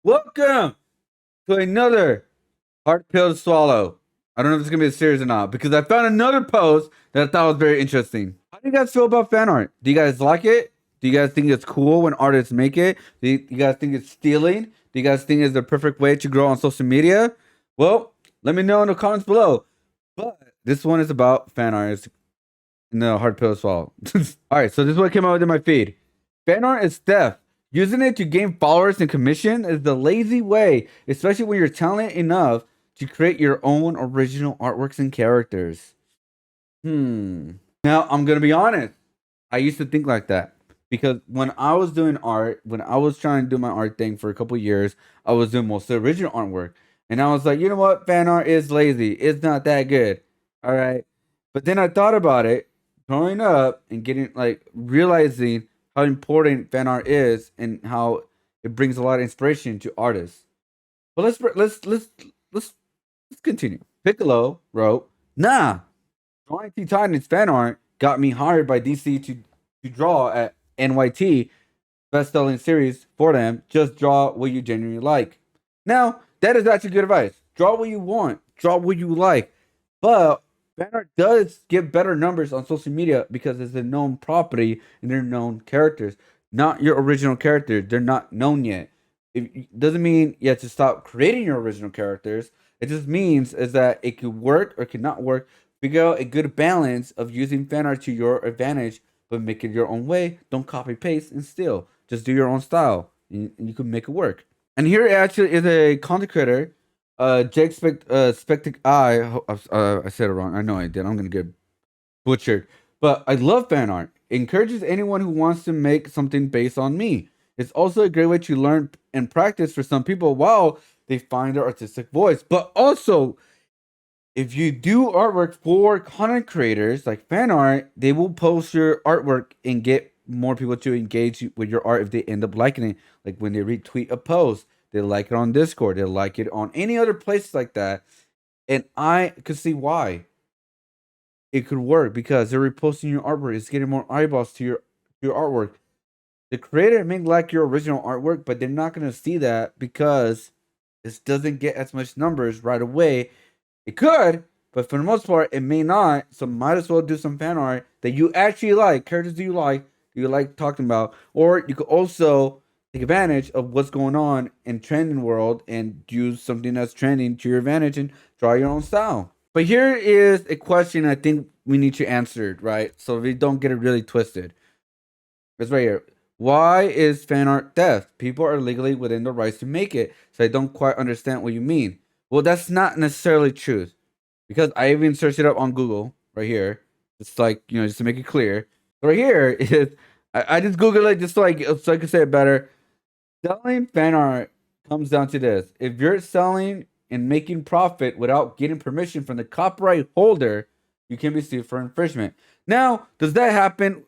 Welcome to another hard pill to swallow. I don't know if it's gonna be a series or not because I found another post that I thought was very interesting. How do you guys feel about fan art? Do you guys like it? Do you guys think it's cool when artists make it? Do you guys think it's stealing? Do you guys think it's the perfect way to grow on social media? Well, let me know in the comments below. But this one is about fan art. It's in the hard pill to swallow. All right, so this is what came out within my feed. Fan art is theft. Using it to gain followers and commission is the lazy way, especially when you're talented enough to create your own original artworks and characters. Now, I'm going to be honest. I used to think like that because when I was doing art, when I was trying to do my art thing for a couple years, I was doing most of the original artwork. And I was like, you know what? Fan art is lazy. It's not that good. All right. But then I thought about it growing up and getting like realizing how important fan art is and how it brings a lot of inspiration to artists. But let's let's continue. Piccolo wrote, "Nah, drawing Teen Titans fan art got me hired by DC to draw at NYT best-selling series for them. Just draw what you genuinely like." Now that is actually good advice. Draw what you want. Draw what you like. But fan art does get better numbers on social media because it's a known property and they're known characters, not your original characters. They're not known yet. It doesn't mean you have to stop creating your original characters. It just means is that it could work or could not work. Figure out a good balance of using fan art to your advantage, but make it your own way. Don't copy paste and steal. Just do your own style, and you can make it work. And here actually is a content creator, Jackspeticeye. I said it wrong. I know I did. I'm gonna get butchered. But I love fan art. It encourages anyone who wants to make something based on me. It's also a great way to learn and practice for some people while they find their artistic voice. But also, if you do artwork for content creators like fan art, they will post your artwork and get more people to engage with your art if they end up liking it. Like when they retweet a post, they like it on Discord, they like it on any other place like that. And I could see why it could work because they're reposting your artwork. It's getting more eyeballs to your artwork. The creator may like your original artwork, but they're not gonna see that because this doesn't get as much numbers right away. It could, but for the most part, it may not. So might as well do some fan art that you actually like, characters you like talking about, or you could also take advantage of what's going on in trending world and use something that's trending to your advantage and draw your own style. But here is a question I think we need to answer, right? So we don't get it really twisted. It's right here. Why is fan art theft? People are legally within the rights to make it, so I don't quite understand what you mean. Well, that's not necessarily true, because I even searched it up on Google right here. It's like just to make it clear. Right here is I just Googled it just so I can say it better. Selling fan art comes down to this: if you're selling and making profit without getting permission from the copyright holder, you can be sued for infringement. Now, does that happen?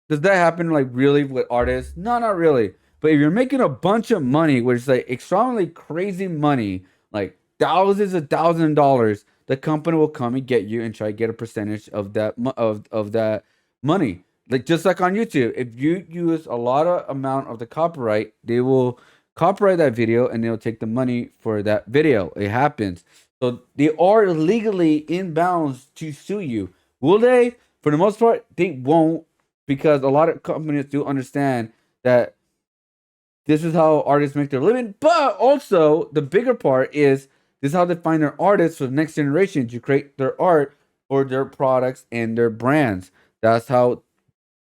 Does that happen like really with artists? No, not really. But if you're making a bunch of money, which is like extremely crazy money, like thousands of $1,000, the company will come and get you and try to get a percentage of of that money. Like just like on YouTube, if you use a lot of amount of the copyright, they will copyright that video and they'll take the money for that video. It happens. So they are legally in bounds to sue you. Will they? For the most part, they won't because a lot of companies do understand that this is how artists make their living. But also, the bigger part is this is how they find their artists for the next generation to create their art for their products and their brands. That's how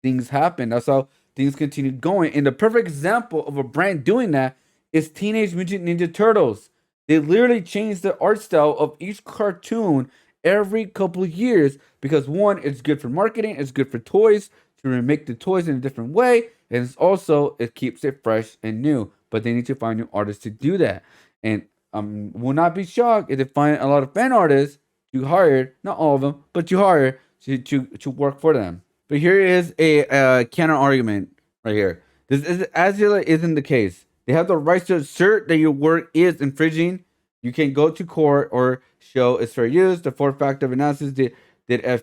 things happen. That's how things continue going. And the perfect example of a brand doing that is Teenage Mutant Ninja Turtles. They literally changed the art style of each cartoon every couple of years because one, it's good for marketing, it's good for toys to remake the toys in a different way, and it's also it keeps it fresh and new. But they need to find new artists to do that. And will not be shocked if they find a lot of fan artists to hire, not all of them, but to hire to work for them. But here is a counter argument right here. This is as it isn't the case. They have the right to assert that your work is infringing. You can go to court or show it's fair use. The fourth factor of analysis did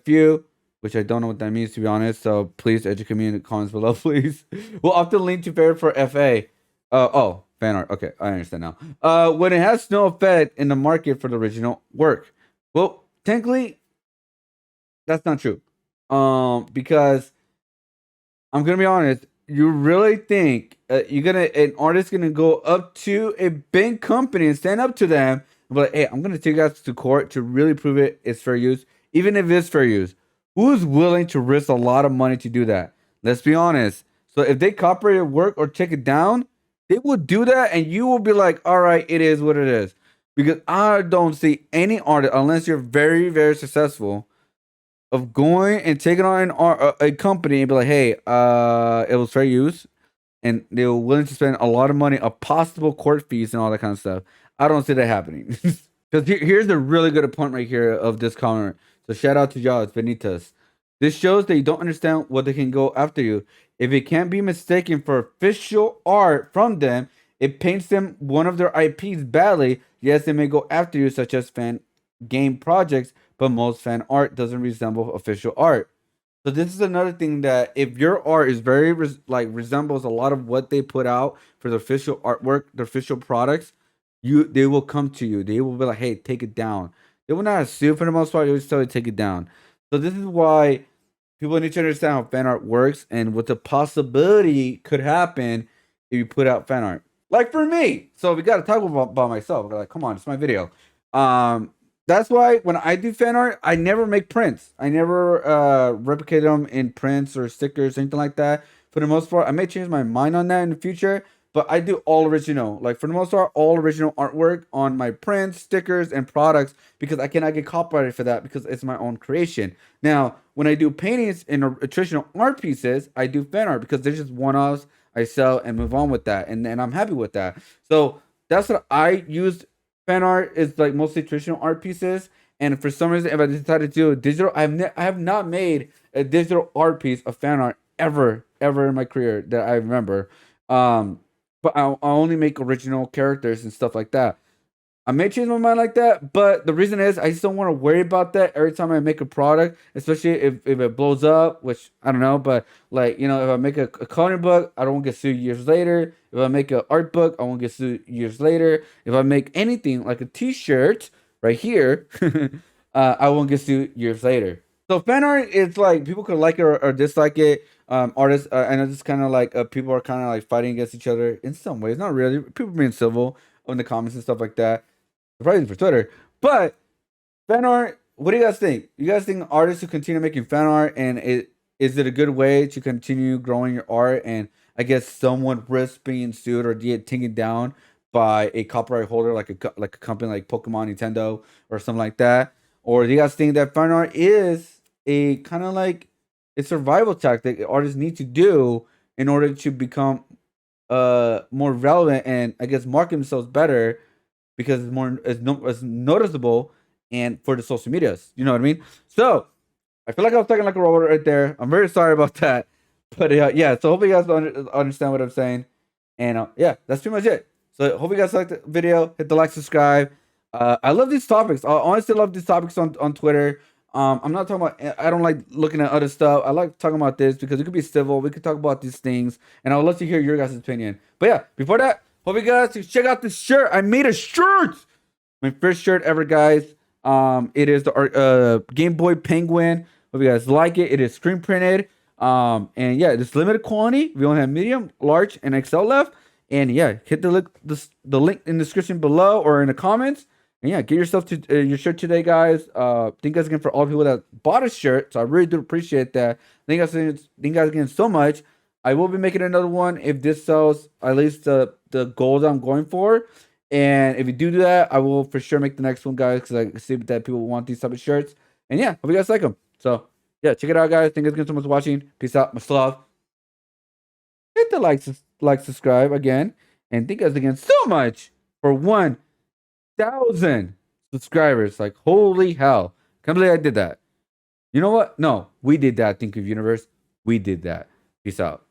FU, which I don't know what that means to be honest. So please educate me in the comments below, please. We'll often link to fair for FA. Oh, fan art. Okay, I understand now. When it has no effect in the market for the original work. Well, technically, that's not true. Because I'm gonna be honest. You really think an artist gonna go up to a big company and stand up to them and be like, "Hey, I'm gonna take you guys to court to really prove it's fair use, even if it's fair use." Who's willing to risk a lot of money to do that? Let's be honest. So if they copyright your work or take it down, they will do that, and you will be like, "All right, it is what it is." Because I don't see any artist unless you're very, very successful of going and taking on a company and be like, hey, it was fair use, and they were willing to spend a lot of money, a possible court fees and all that kind of stuff. I don't see that happening. Because here's a really good point right here of this comment. So shout out to y'all, it's Benitez. This shows that you don't understand what they can go after you. If it can't be mistaken for official art from them, it paints them one of their IPs badly. Yes, they may go after you, such as fan game projects, but most fan art doesn't resemble official art. So this is another thing that if your art is very resembles a lot of what they put out for the official artwork, the official products, they will come to you. They will be like, "Hey, take it down." They will not sue for the most part. They will just tell you take it down. So this is why people need to understand how fan art works and what the possibility could happen if you put out fan art. Like for me, so we got to talk about myself. We're like, come on, it's my video. Um, that's why when I do fan art, I never make prints. I never replicate them in prints or stickers, anything like that. For the most part, I may change my mind on that in the future, but I do all original. Like for the most part, all original artwork on my prints, stickers, and products because I cannot get copyrighted for that because it's my own creation. Now, when I do paintings and traditional art pieces, I do fan art because they're just one-offs. I sell and move on with that, and I'm happy with that. So that's what I use. Fan art is like mostly traditional art pieces, and for some reason, if I decide to do a digital, I have not made a digital art piece of fan art ever in my career that I remember. Um, but I only make original characters and stuff like that. I may change my mind like that, but the reason is I just don't want to worry about that every time I make a product, especially if it blows up, which I don't know, but like, if I make a coloring book, I don't get sued years later. If I make an art book, I won't get sued years later. If I make anything like a t-shirt right here, I won't get sued years later. So fan art is like people could like it or dislike it. Artists, I know it's kind of like people are kind of like fighting against each other in some ways. Not really. People being civil in the comments and stuff like that. Surprising for Twitter. But fan art, what do you guys think? You guys think artists who continue making fan art and is it a good way to continue growing your art and I guess someone risks being sued or get taken down by a copyright holder like a company like Pokemon, Nintendo, or something like that? Or do you guys think that fan art is a kind of like a survival tactic artists need to do in order to become more relevant and I guess market themselves better because it's noticeable and for the social medias. You know what I mean? So I feel like I was talking like a robot right there. I'm very sorry about that. But yeah, so hopefully you guys understand what I'm saying. And yeah, that's pretty much it. So hope you guys liked the video. Hit the like, subscribe. I love these topics. I honestly love these topics on Twitter. I'm not talking about. I don't like looking at other stuff. I like talking about this because it could be civil. We could talk about these things, and I would love to hear your guys' opinion. But yeah, before that, hope you guys check out this shirt. I made a shirt. My first shirt ever, guys. It is the Game Boy Penguin. Hope you guys like it. It is screen printed. And yeah, it's limited quantity. We only have medium, large, and XL left. And yeah, hit the link in the description below or in the comments. And yeah, get yourself to your shirt today, guys. Thank you guys again for all the people that bought a shirt. So I really do appreciate that. Thank you guys again so much. I will be making another one if this sells at least the goals I'm going for. And if you do that, I will for sure make the next one, guys, because I see that people want these type of shirts. And yeah, hope you guys like them. So yeah, check it out, guys. Thank you guys again so much for watching. Peace out. Much love. Hit the subscribe again. And thank you guys again so much for 1,000 subscribers. Like, holy hell. Can't believe I did that. You know what? No, we did that, Think of Universe. We did that. Peace out.